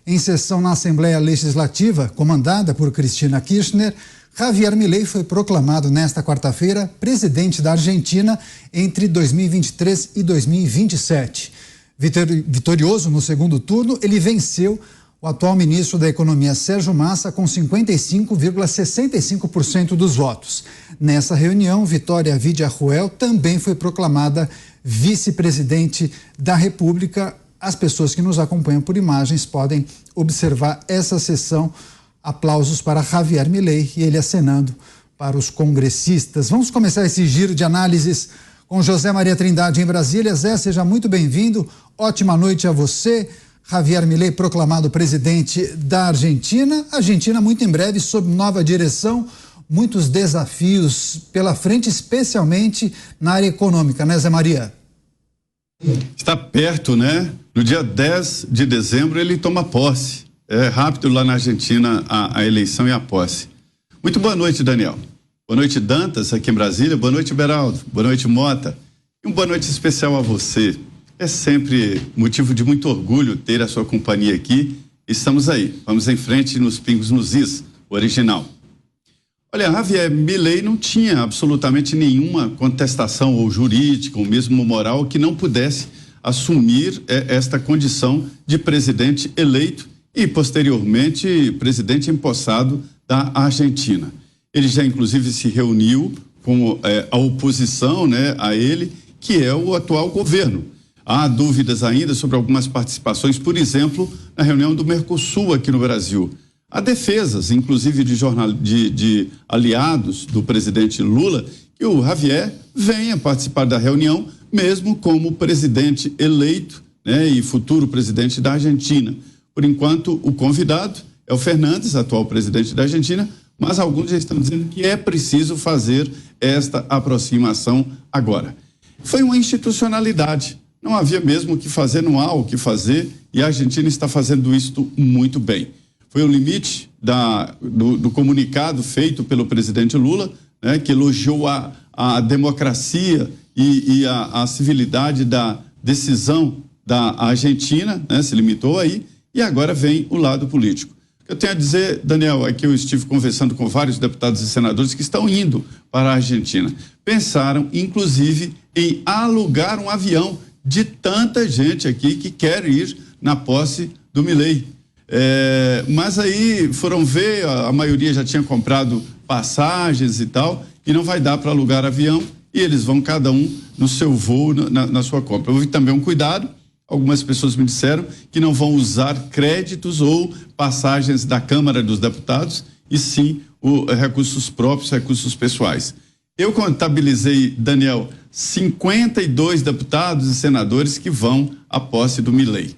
Em sessão na Assembleia Legislativa, comandada por Cristina Kirchner, Javier Milei foi proclamado nesta quarta-feira presidente da Argentina entre 2023 e 2027. Vitorioso no segundo turno, ele venceu o atual ministro da Economia, Sérgio Massa, com 55,65% dos votos. Nessa reunião, Vitória Villarruel também foi proclamada vice-presidente da República. As pessoas que nos acompanham por imagens podem observar essa sessão. Aplausos para Javier Milei e ele acenando para os congressistas. Vamos começar esse giro de análises com José Maria Trindade em Brasília. Zé, seja muito bem-vindo. Ótima noite a você. Javier Milei proclamado presidente da Argentina. Argentina muito em breve sob nova direção. Muitos desafios pela frente, especialmente na área econômica, né, Zé Maria? Está perto, né? No dia 10 de dezembro ele toma posse. É rápido lá na Argentina a eleição e a posse. Muito boa noite, Daniel. Boa noite, Dantas, aqui em Brasília. Boa noite, Beraldo. Boa noite, Mota. E uma boa noite especial a você. É sempre motivo de muito orgulho ter a sua companhia aqui. Estamos aí. Vamos em frente nos pingos nos is, o original. Olha, Javier Milei não tinha absolutamente nenhuma contestação ou jurídica ou mesmo moral que não pudesse assumir esta condição de presidente eleito e, posteriormente, presidente empossado da Argentina. Ele já, inclusive, se reuniu com a oposição, né, a ele, que é o atual governo. Há dúvidas ainda sobre algumas participações, por exemplo, na reunião do Mercosul aqui no Brasil. Há defesas, inclusive, de aliados do presidente Lula, que o Javier venha participar da reunião, mesmo como presidente eleito, né, e futuro presidente da Argentina. Por enquanto, o convidado é o Fernandes, atual presidente da Argentina, mas alguns já estão dizendo que é preciso fazer esta aproximação agora. Foi uma institucionalidade, não havia mesmo o que fazer, não há o que fazer, e a Argentina está fazendo isso muito bem. Foi o limite do comunicado feito pelo presidente Lula, né, que elogiou a democracia e a civilidade da decisão da Argentina, né, se limitou aí. E agora vem o lado político. O que eu tenho a dizer, Daniel, é que eu estive conversando com vários deputados e senadores que estão indo para a Argentina. Pensaram, inclusive, em alugar um avião de tanta gente aqui que quer ir na posse do Milei. Mas aí foram ver, a maioria já tinha comprado passagens e tal, e não vai dar para alugar avião, e eles vão cada um no seu voo, na sua compra. Houve também um cuidado. Algumas pessoas me disseram que não vão usar créditos ou passagens da Câmara dos Deputados, e sim recursos próprios, recursos pessoais. Eu contabilizei, Daniel, 52 deputados e senadores que vão à posse do Milei.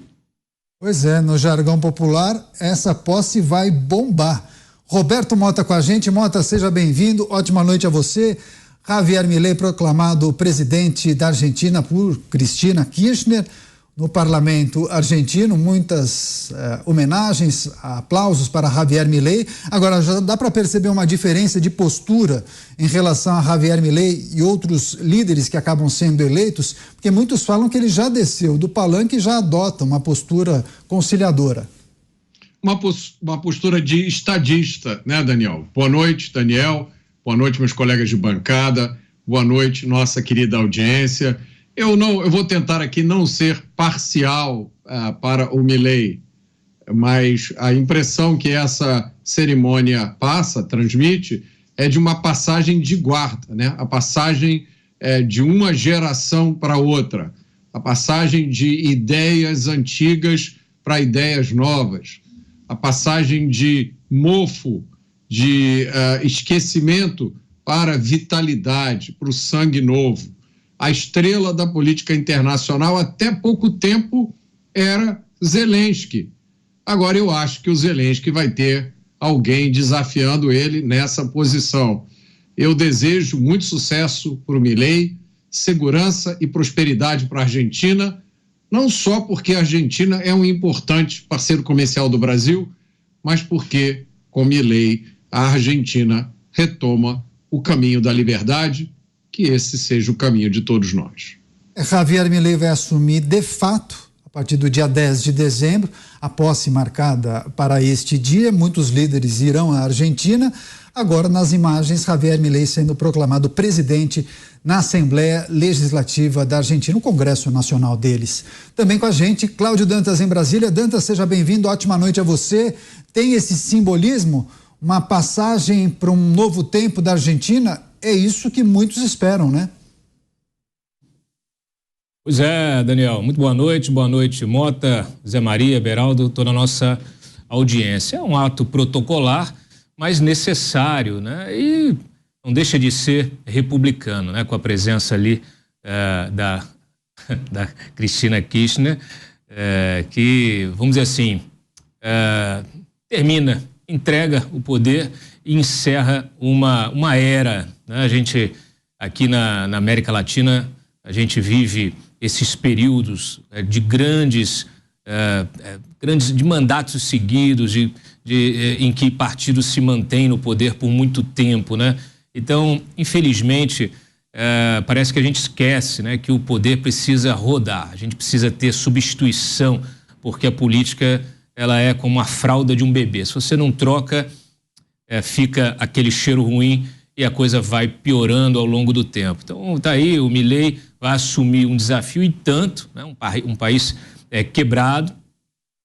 Pois é, no jargão popular, essa posse vai bombar. Roberto Mota com a gente. Mota, seja bem-vindo. Ótima noite a você. Javier Milei proclamado presidente da Argentina por Cristina Kirchner. No parlamento argentino, muitas homenagens, aplausos para Javier Milei. Agora, já dá para perceber uma diferença de postura em relação a Javier Milei e outros líderes que acabam sendo eleitos, porque muitos falam que ele já desceu do palanque e já adota uma postura conciliadora. Uma postura de estadista, né, Daniel? Boa noite, Daniel. Boa noite, meus colegas de bancada. Boa noite, nossa querida audiência. Eu vou tentar aqui não ser parcial para o Milei, mas a impressão que essa cerimônia transmite, é de uma passagem de guarda, né? A passagem de uma geração para outra, a passagem de ideias antigas para ideias novas, a passagem de mofo, de esquecimento para vitalidade, para o sangue novo. A estrela da política internacional até pouco tempo era Zelensky. Agora eu acho que o Zelensky vai ter alguém desafiando ele nessa posição. Eu desejo muito sucesso para o Milei, segurança e prosperidade para a Argentina, não só porque a Argentina é um importante parceiro comercial do Brasil, mas porque, com Milei, a Argentina retoma o caminho da liberdade, que esse seja o caminho de todos nós. Javier Milei vai assumir, de fato, a partir do dia 10 de dezembro, a posse marcada para este dia. Muitos líderes irão à Argentina. Agora, nas imagens, Javier Milei sendo proclamado presidente na Assembleia Legislativa da Argentina, o Congresso Nacional deles. Também com a gente, Cláudio Dantas em Brasília. Dantas, seja bem-vindo, ótima noite a você. Tem esse simbolismo, uma passagem para um novo tempo da Argentina? É isso que muitos esperam, né? Pois é, Daniel, muito boa noite, Mota, Zé Maria, Beraldo, toda a nossa audiência. É um ato protocolar, mas necessário, né? E não deixa de ser republicano, né? Com a presença ali da Cristina Kirchner, que, vamos dizer assim, entrega o poder e encerra uma era, né? A gente, aqui na América Latina, a gente vive esses períodos de grandes de mandatos seguidos, em que partidos se mantêm no poder por muito tempo, né? Então, infelizmente, parece que a gente esquece, né, que o poder precisa rodar, a gente precisa ter substituição, porque a política, ela é como a fralda de um bebê. Se você não troca, fica aquele cheiro ruim e a coisa vai piorando ao longo do tempo. Então, tá aí, o Milei vai assumir um desafio e tanto, né, um país quebrado,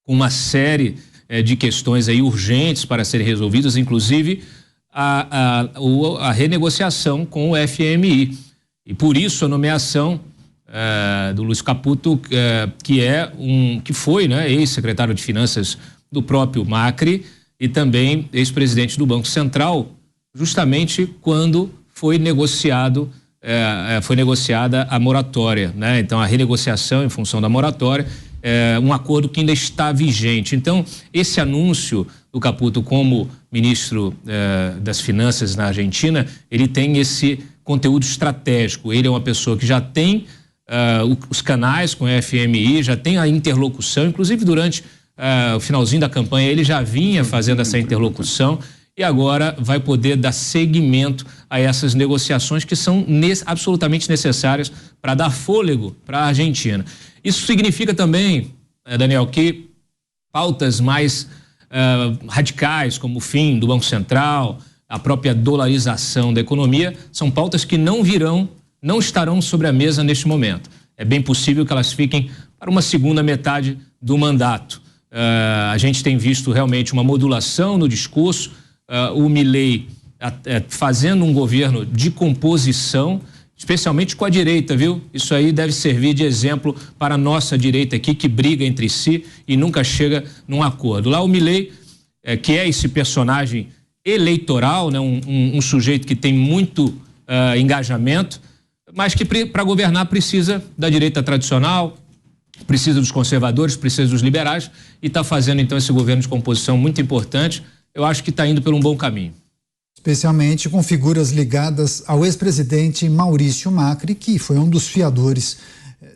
com uma série de questões aí urgentes para serem resolvidas, inclusive a renegociação com o FMI. E por isso a nomeação do Luiz Caputo, que foi, né, ex-secretário de Finanças do próprio Macri e também ex-presidente do Banco Central, justamente quando foi negociada a moratória, né? Então, a renegociação em função da moratória, um acordo que ainda está vigente. Então, esse anúncio do Caputo como ministro das Finanças na Argentina, ele tem esse conteúdo estratégico. Ele é uma pessoa que já tem os canais com o FMI, já tem a interlocução, inclusive durante o finalzinho da campanha, ele já vinha fazendo essa interlocução e agora vai poder dar seguimento a essas negociações que são absolutamente necessárias para dar fôlego para a Argentina. Isso significa também, Daniel, que pautas mais radicais, como o fim do Banco Central, a própria dolarização da economia, são pautas que não estarão sobre a mesa neste momento. É bem possível que elas fiquem para uma segunda metade do mandato. A gente tem visto realmente uma modulação no discurso, o Milei fazendo um governo de composição, especialmente com a direita, viu? Isso aí deve servir de exemplo para a nossa direita aqui, que briga entre si e nunca chega num acordo. Lá o Milei, que é esse personagem eleitoral, né? Um sujeito que tem muito engajamento, mas que para governar precisa da direita tradicional, precisa dos conservadores, precisa dos liberais e está fazendo então esse governo de composição muito importante. Eu acho que está indo por um bom caminho. Especialmente com figuras ligadas ao ex-presidente Maurício Macri, que foi um dos fiadores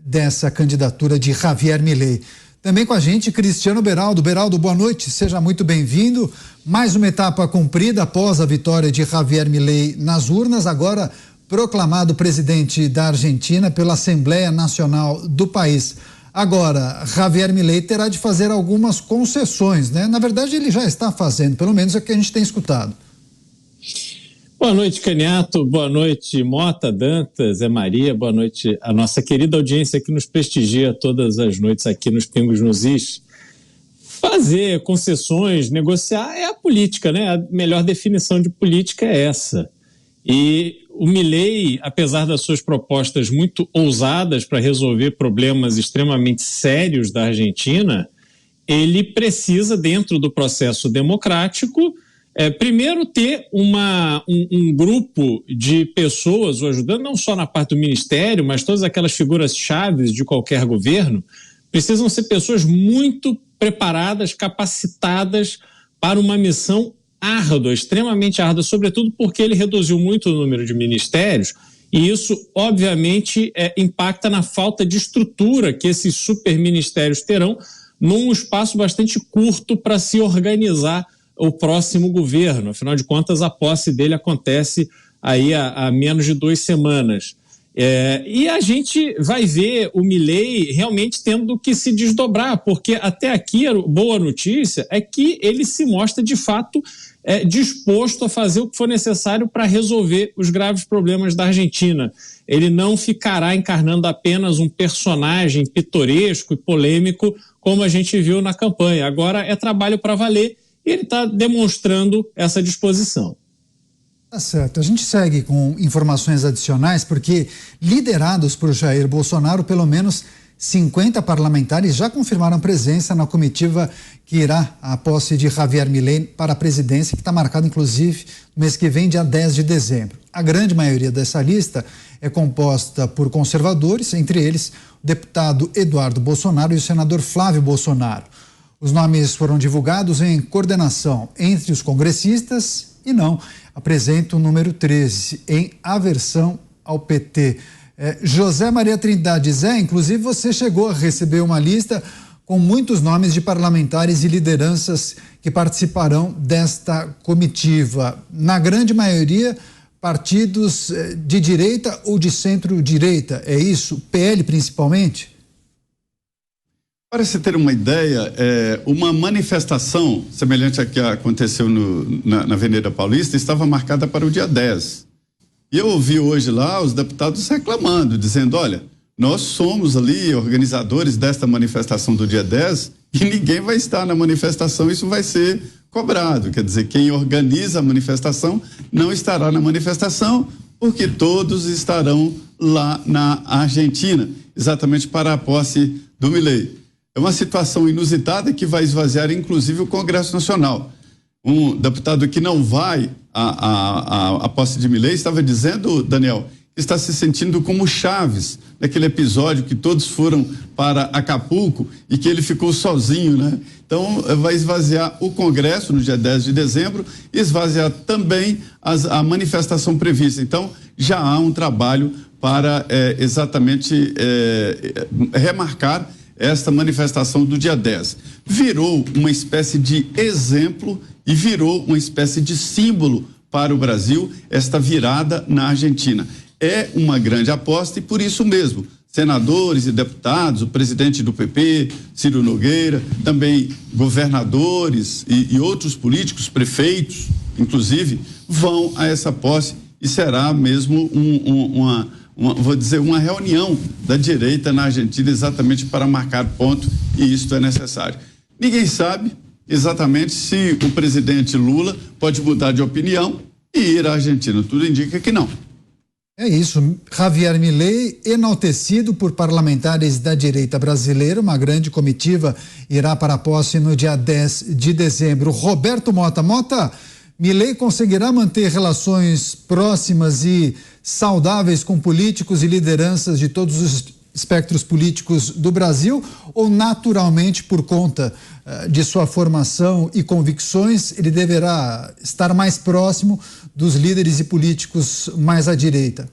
dessa candidatura de Javier Milei. Também com a gente, Cristiano Beraldo. Beraldo, boa noite, seja muito bem-vindo. Mais uma etapa cumprida após a vitória de Javier Milei nas urnas, agora proclamado presidente da Argentina pela Assembleia Nacional do país. Agora, Javier Milei terá de fazer algumas concessões, né? Na verdade, ele já está fazendo, pelo menos é o que a gente tem escutado. Boa noite, Caniato. Boa noite, Mota, Dantas, Zé Maria. Boa noite a nossa querida audiência que nos prestigia todas as noites aqui nos Pingos nos Is. Fazer concessões, negociar é a política, né? A melhor definição de política é essa. E o Milei, apesar das suas propostas muito ousadas para resolver problemas extremamente sérios da Argentina, ele precisa, dentro do processo democrático, primeiro ter um grupo de pessoas o ajudando, não só na parte do ministério, mas todas aquelas figuras chaves de qualquer governo, precisam ser pessoas muito preparadas, capacitadas para uma missão árdua, extremamente árdua, sobretudo porque ele reduziu muito o número de ministérios e isso, obviamente, impacta na falta de estrutura que esses superministérios terão num espaço bastante curto para se organizar o próximo governo. Afinal de contas, a posse dele acontece aí há menos de 2 semanas. E a gente vai ver o Milei realmente tendo que se desdobrar, porque até aqui a boa notícia é que ele se mostra de fato disposto a fazer o que for necessário para resolver os graves problemas da Argentina. Ele não ficará encarnando apenas um personagem pitoresco e polêmico como a gente viu na campanha. Agora é trabalho para valer e ele está demonstrando essa disposição. Tá certo. A gente segue com informações adicionais porque, liderados por Jair Bolsonaro, pelo menos 50 parlamentares já confirmaram presença na comitiva que irá à posse de Javier Milei para a presidência, que está marcada, inclusive, no mês que vem, dia 10 de dezembro. A grande maioria dessa lista é composta por conservadores, entre eles o deputado Eduardo Bolsonaro e o senador Flávio Bolsonaro. Os nomes foram divulgados em coordenação entre os congressistas e não apresenta o número 13, em aversão ao PT. José Maria Trindade, Zé, inclusive você chegou a receber uma lista com muitos nomes de parlamentares e lideranças que participarão desta comitiva. Na grande maioria, partidos de direita ou de centro-direita, é isso? PL principalmente? Para você ter uma ideia, uma manifestação semelhante à que aconteceu na Avenida Paulista estava marcada para o dia 10. E eu ouvi hoje lá os deputados reclamando, dizendo, olha, nós somos ali organizadores desta manifestação do dia 10 e ninguém vai estar na manifestação, isso vai ser cobrado. Quer dizer, quem organiza a manifestação não estará na manifestação, porque todos estarão lá na Argentina, exatamente para a posse do Milei. É uma situação inusitada que vai esvaziar, inclusive, o Congresso Nacional. Um deputado que não vai à posse de Milei estava dizendo, Daniel, que está se sentindo como Chaves, naquele episódio que todos foram para Acapulco e que ele ficou sozinho, né? Então, vai esvaziar o Congresso no dia 10 de dezembro, esvaziar também a manifestação prevista. Então, já há um trabalho para exatamente remarcar esta manifestação do dia 10. Virou uma espécie de exemplo e virou uma espécie de símbolo para o Brasil, esta virada na Argentina. É uma grande aposta e por isso mesmo, senadores e deputados, o presidente do PP, Ciro Nogueira, também governadores e outros políticos, prefeitos, inclusive, vão a essa posse e será mesmo uma reunião da direita na Argentina exatamente para marcar ponto, e isto é necessário. Ninguém sabe exatamente se o presidente Lula pode mudar de opinião e ir à Argentina. Tudo indica que não. É isso. Javier Milei, enaltecido por parlamentares da direita brasileira, uma grande comitiva irá para a posse no dia 10 de dezembro. Roberto Mota, Milei conseguirá manter relações próximas e saudáveis com políticos e lideranças de todos os espectros políticos do Brasil, ou naturalmente, por conta de sua formação e convicções, ele deverá estar mais próximo dos líderes e políticos mais à direita?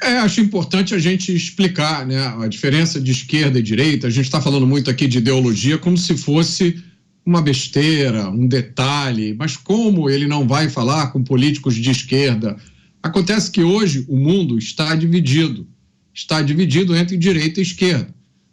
Acho importante a gente explicar, né, a diferença de esquerda e direita. A gente está falando muito aqui de ideologia como se fosse uma besteira, um detalhe, mas como ele não vai falar com políticos de esquerda? Acontece que hoje o mundo está dividido entre direita e esquerda.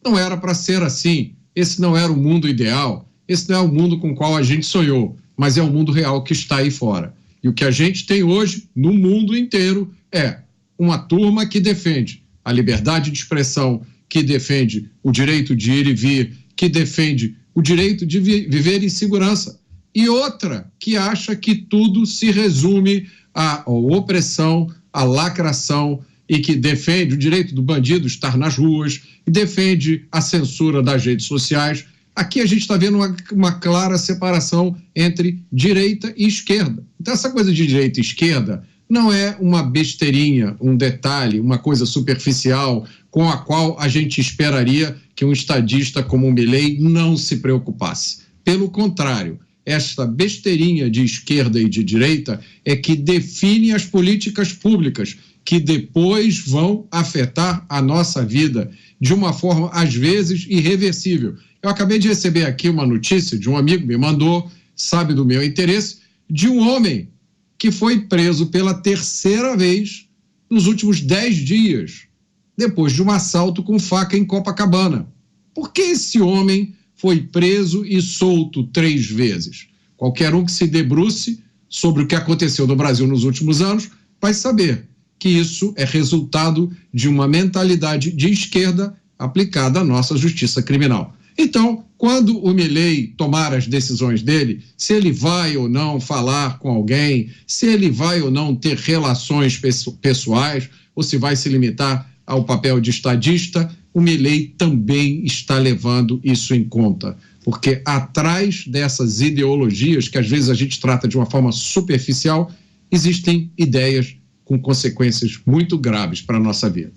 Não era para ser assim, esse não era o mundo ideal, esse não é o mundo com o qual a gente sonhou, mas é o mundo real que está aí fora. E o que a gente tem hoje no mundo inteiro é uma turma que defende a liberdade de expressão, que defende o direito de ir e vir, que defende o direito de viver em segurança, e outra que acha que tudo se resume à opressão, à lacração, e que defende o direito do bandido estar nas ruas, e defende a censura das redes sociais. Aqui a gente está vendo uma clara separação entre direita e esquerda. Então essa coisa de direita e esquerda não é uma besteirinha, um detalhe, uma coisa superficial com a qual a gente esperaria que um estadista como o Milei não se preocupasse. Pelo contrário, esta besteirinha de esquerda e de direita é que define as políticas públicas que depois vão afetar a nossa vida de uma forma, às vezes, irreversível. Eu acabei de receber aqui uma notícia de um amigo que me mandou, sabe do meu interesse, de um homem que foi preso pela terceira vez nos últimos 10 dias, depois de um assalto com faca em Copacabana. Por que esse homem foi preso e solto 3 vezes? Qualquer um que se debruce sobre o que aconteceu no Brasil nos últimos anos vai saber que isso é resultado de uma mentalidade de esquerda aplicada à nossa justiça criminal. Então, quando o Milei tomar as decisões dele, se ele vai ou não falar com alguém, se ele vai ou não ter relações pessoais, ou se vai se limitar ao papel de estadista, o Milei também está levando isso em conta. Porque atrás dessas ideologias, que às vezes a gente trata de uma forma superficial, existem ideias com consequências muito graves para a nossa vida.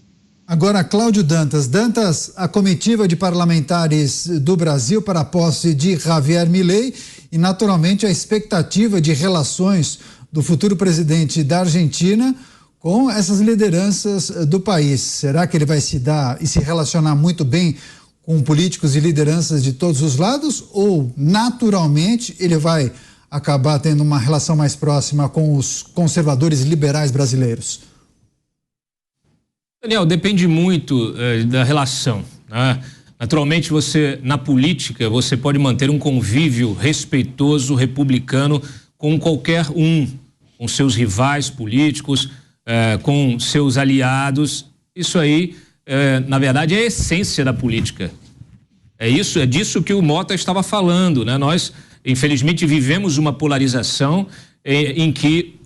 Agora, Cláudio Dantas. Dantas, a comitiva de parlamentares do Brasil para a posse de Javier Milei e, naturalmente, a expectativa de relações do futuro presidente da Argentina com essas lideranças do país. Será que ele vai se dar e se relacionar muito bem com políticos e lideranças de todos os lados, ou, naturalmente, ele vai acabar tendo uma relação mais próxima com os conservadores liberais brasileiros? Daniel, depende muito da relação, né? Naturalmente, na política, você pode manter um convívio respeitoso, republicano, com qualquer um, com seus rivais políticos, com seus aliados. Isso aí, na verdade, é a essência da política. É disso que o Mota estava falando, né? Nós, infelizmente, vivemos uma polarização em que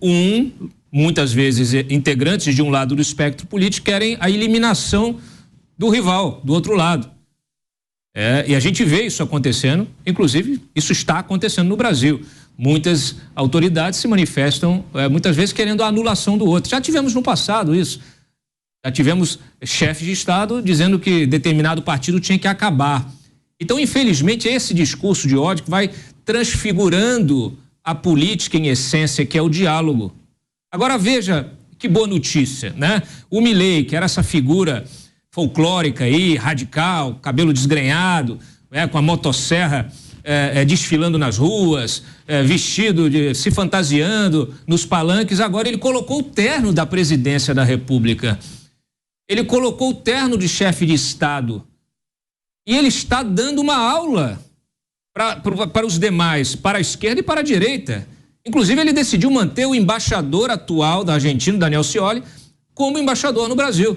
muitas vezes integrantes de um lado do espectro político querem a eliminação do rival, do outro lado. E a gente vê isso acontecendo, inclusive isso está acontecendo no Brasil. Muitas autoridades se manifestam muitas vezes querendo a anulação do outro. Já tivemos no passado isso. Já tivemos chefes de Estado dizendo que determinado partido tinha que acabar. Então, infelizmente, é esse discurso de ódio que vai transfigurando a política em essência, que é o diálogo. Agora veja que boa notícia, né? O Milei, que era essa figura folclórica aí, radical, cabelo desgrenhado, com a motosserra desfilando nas ruas, se fantasiando nos palanques, agora ele colocou o terno da presidência da República. Ele colocou o terno de chefe de Estado. E ele está dando uma aula para os demais, para a esquerda e para a direita. Inclusive, ele decidiu manter o embaixador atual da Argentina, Daniel Scioli, como embaixador no Brasil.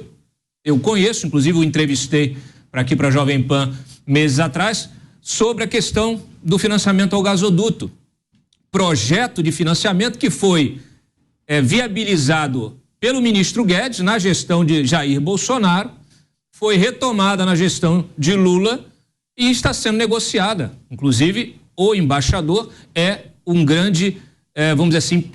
Eu conheço, inclusive, o entrevistei aqui para a Jovem Pan meses atrás, sobre a questão do financiamento ao gasoduto. Projeto de financiamento que foi viabilizado pelo ministro Guedes na gestão de Jair Bolsonaro, foi retomada na gestão de Lula e está sendo negociada. Inclusive, o embaixador é um grande, vamos dizer assim,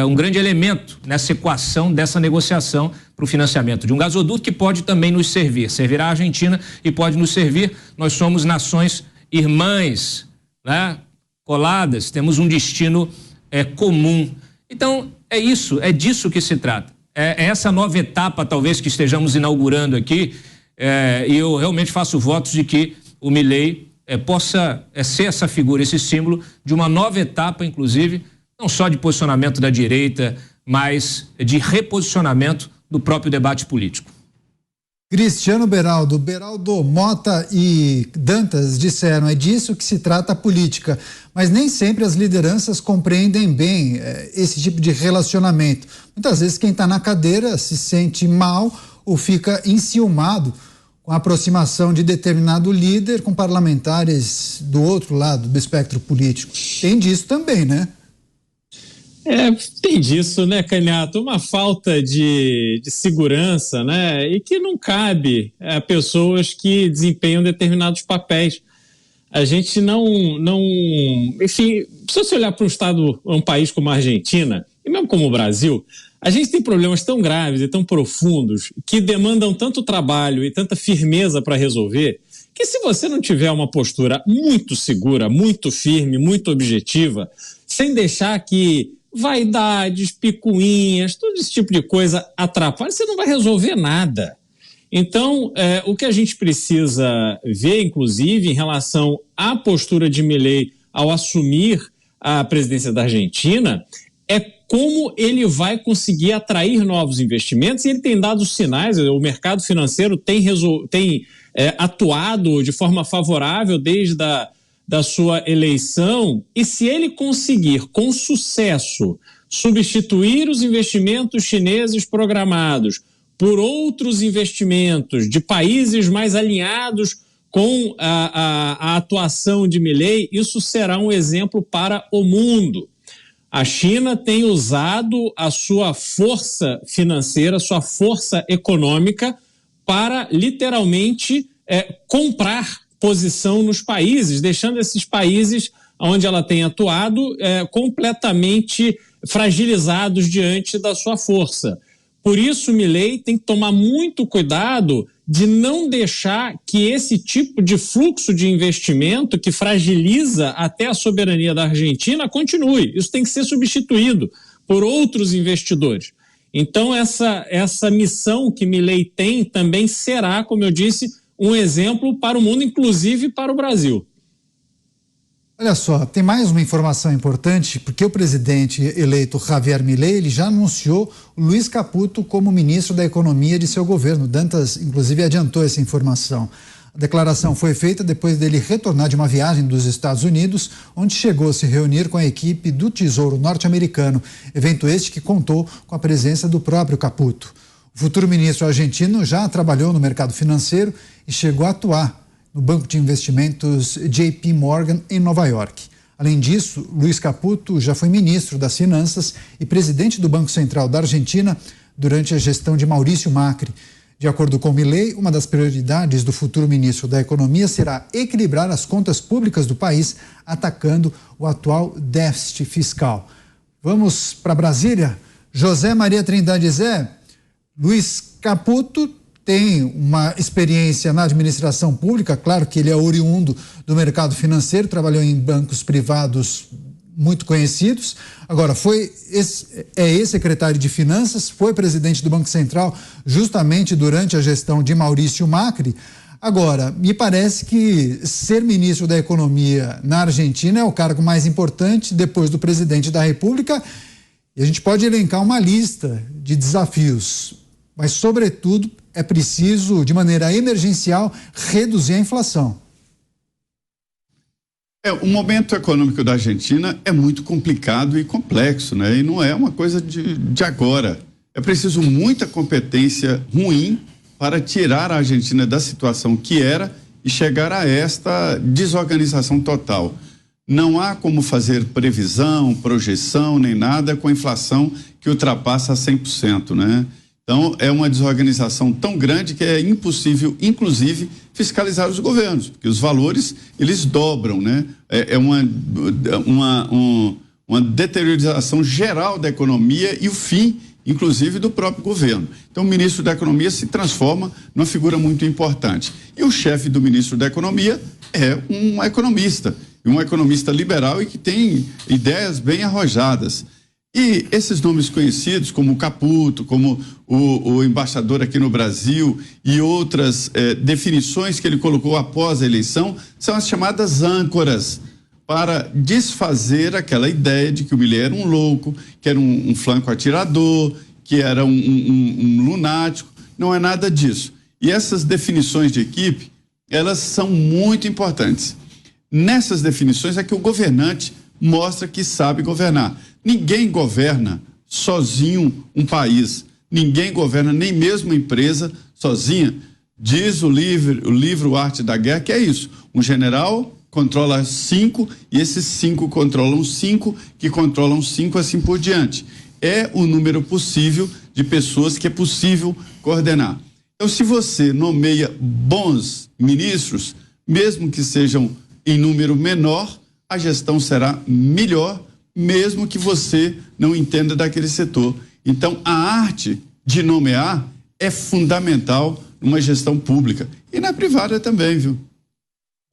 um grande elemento nessa equação dessa negociação para o financiamento de um gasoduto que pode também nos servir. Servirá a Argentina e pode nos servir. Nós somos nações irmãs, né? Coladas, temos um destino comum. Então, é isso, é disso que se trata. É essa nova etapa, talvez, que estejamos inaugurando aqui, e eu realmente faço votos de que o Milei possa ser essa figura, esse símbolo de uma nova etapa, inclusive, não só de posicionamento da direita, mas de reposicionamento do próprio debate político. Cristiano Beraldo, Mota e Dantas disseram, é disso que se trata a política, mas nem sempre as lideranças compreendem bem esse tipo de relacionamento. Muitas vezes quem está na cadeira se sente mal ou fica enciumado com a aproximação de determinado líder com parlamentares do outro lado do espectro político. Tem disso também, né? Tem disso, né, Canhato? Uma falta de segurança, né? E que não cabe a pessoas que desempenham determinados papéis. A gente não... Enfim, se você olhar para um país como a Argentina, e mesmo como o Brasil, a gente tem problemas tão graves e tão profundos que demandam tanto trabalho e tanta firmeza para resolver, que se você não tiver uma postura muito segura, muito firme, muito objetiva, sem deixar que vaidades, picuinhas, todo esse tipo de coisa atrapalha, você não vai resolver nada. Então, o que a gente precisa ver, inclusive, em relação à postura de Milei ao assumir a presidência da Argentina, é como ele vai conseguir atrair novos investimentos, e ele tem dado sinais, o mercado financeiro tem atuado de forma favorável desde da sua eleição, e se ele conseguir com sucesso substituir os investimentos chineses programados por outros investimentos de países mais alinhados com a atuação de Milei, isso será um exemplo para o mundo. A China tem usado a sua força financeira, sua força econômica para literalmente comprar posição nos países, deixando esses países onde ela tem atuado completamente fragilizados diante da sua força. Por isso, Milei tem que tomar muito cuidado de não deixar que esse tipo de fluxo de investimento que fragiliza até a soberania da Argentina continue. Isso tem que ser substituído por outros investidores. Então, essa missão que Milei tem também será, como eu disse, um exemplo para o mundo, inclusive para o Brasil. Olha só, tem mais uma informação importante, porque o presidente eleito Javier Milei, ele já anunciou o Luiz Caputo como ministro da Economia de seu governo. Dantas, inclusive, adiantou essa informação. A declaração foi feita depois dele retornar de uma viagem dos Estados Unidos, onde chegou a se reunir com a equipe do Tesouro norte-americano, evento este que contou com a presença do próprio Caputo. O futuro ministro argentino já trabalhou no mercado financeiro e chegou a atuar no Banco de Investimentos JP Morgan, em Nova York. Além disso, Luiz Caputo já foi ministro das Finanças e presidente do Banco Central da Argentina durante a gestão de Maurício Macri. De acordo com Milei, uma das prioridades do futuro ministro da Economia será equilibrar as contas públicas do país, atacando o atual déficit fiscal. Vamos para Brasília? José Maria Trindade Zé, Luiz Caputo tem uma experiência na administração pública, claro que ele é oriundo do mercado financeiro, trabalhou em bancos privados muito conhecidos. Agora, é ex-secretário de Finanças, foi presidente do Banco Central justamente durante a gestão de Maurício Macri. Agora, me parece que ser ministro da Economia na Argentina é o cargo mais importante depois do presidente da República, e a gente pode elencar uma lista de desafios, mas, sobretudo, é preciso, de maneira emergencial, reduzir a inflação. O momento econômico da Argentina é muito complicado e complexo, né? E não é uma coisa de agora. É preciso muita competência ruim para tirar a Argentina da situação que era e chegar a esta desorganização total. Não há como fazer previsão, projeção, nem nada com a inflação que ultrapassa 100%, né? Então, é uma desorganização tão grande que é impossível, inclusive, fiscalizar os governos, porque os valores, eles dobram, né? É uma deteriorização geral da economia e o fim, inclusive, do próprio governo. Então, o ministro da Economia se transforma numa figura muito importante. E o chefe do ministro da Economia é um economista liberal e que tem ideias bem arrojadas. E esses nomes conhecidos, como o Caputo, como o embaixador aqui no Brasil e outras definições que ele colocou após a eleição, são as chamadas âncoras para desfazer aquela ideia de que o Milei era um louco, que era um flanco atirador, que era um lunático. Não é nada disso. E essas definições de equipe, elas são muito importantes. Nessas definições é que o governante mostra que sabe governar. Ninguém governa sozinho um país, ninguém governa nem mesmo uma empresa sozinha. Diz o livro Arte da Guerra que é isso, um general controla 5 e esses 5 controlam 5 que controlam 5, assim por diante. É o número possível de pessoas que é possível coordenar. Então, se você nomeia bons ministros, mesmo que sejam em número menor, a gestão será melhor, mesmo que você não entenda daquele setor. Então, a arte de nomear é fundamental numa gestão pública e na privada também, viu?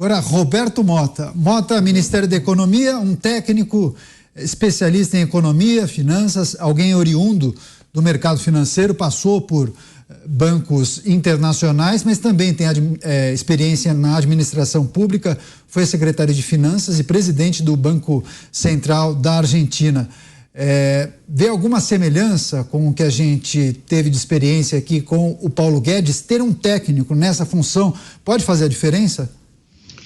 Agora, Roberto Mota. Mota, Ministério da Economia, um técnico especialista em economia, finanças, alguém oriundo do mercado financeiro, passou por bancos internacionais, mas também tem experiência na administração pública, foi secretário de Finanças e presidente do Banco Central da Argentina. vê alguma semelhança com o que a gente teve de experiência aqui com o Paulo Guedes? Ter um técnico nessa função pode fazer a diferença?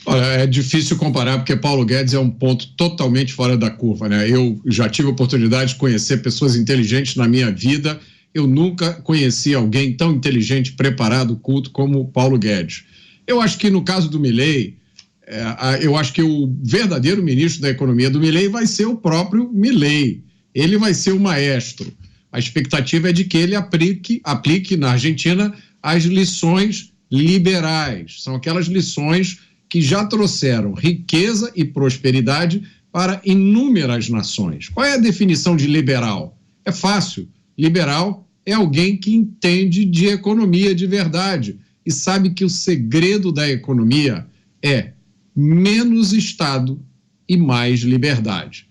Olha, é difícil comparar porque Paulo Guedes é um ponto totalmente fora da curva, né? Eu já tive a oportunidade de conhecer pessoas inteligentes na minha vida. Eu nunca conheci alguém tão inteligente, preparado, culto como Paulo Guedes. Eu acho que no caso do Milei, eu acho que o verdadeiro ministro da Economia do Milei vai ser o próprio Milei. Ele vai ser o maestro. A expectativa é de que ele aplique na Argentina as lições liberais. São aquelas lições que já trouxeram riqueza e prosperidade para inúmeras nações. Qual é a definição de liberal? É fácil. Liberal é alguém que entende de economia de verdade e sabe que o segredo da economia é menos Estado e mais liberdade.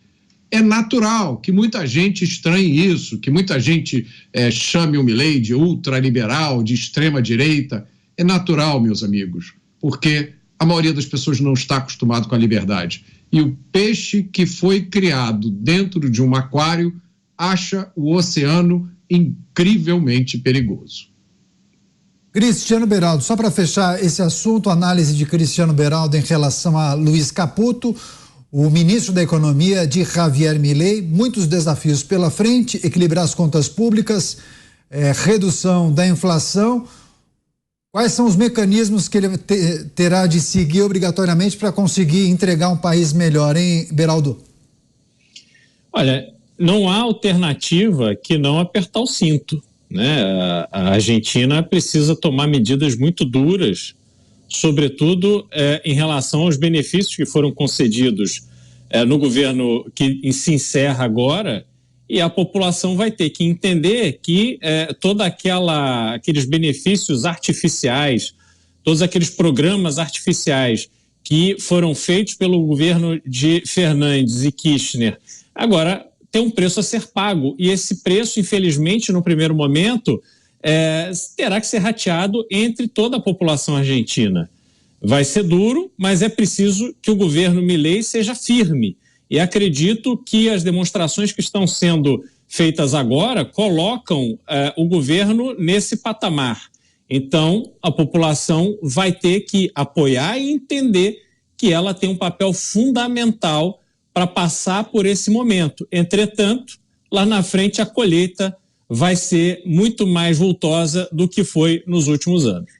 É natural que muita gente estranhe isso, que muita gente chame o Milei de ultraliberal, de extrema-direita. É natural, meus amigos, porque a maioria das pessoas não está acostumado com a liberdade. E o peixe que foi criado dentro de um aquário acha o oceano incrivelmente perigoso. Cristiano Beraldo, só para fechar esse assunto, análise de Cristiano Beraldo em relação a Luiz Caputo, o ministro da Economia de Javier Milei, muitos desafios pela frente, equilibrar as contas públicas, redução da inflação. Quais são os mecanismos que ele terá de seguir obrigatoriamente para conseguir entregar um país melhor, hein, Beraldo? Olha, não há alternativa que não apertar o cinto, né? A Argentina precisa tomar medidas muito duras, sobretudo em relação aos benefícios que foram concedidos no governo que se encerra agora, e a população vai ter que entender que todos aqueles benefícios artificiais, todos aqueles programas artificiais que foram feitos pelo governo de Fernandes e Kirchner, agora tem um preço a ser pago, e esse preço, infelizmente, no primeiro momento, terá que ser rateado entre toda a população argentina. Vai ser duro, mas é preciso que o governo Milei seja firme. E acredito que as demonstrações que estão sendo feitas agora colocam o governo nesse patamar. Então, a população vai ter que apoiar e entender que ela tem um papel fundamental para passar por esse momento. Entretanto, lá na frente a colheita vai ser muito mais vultosa do que foi nos últimos anos.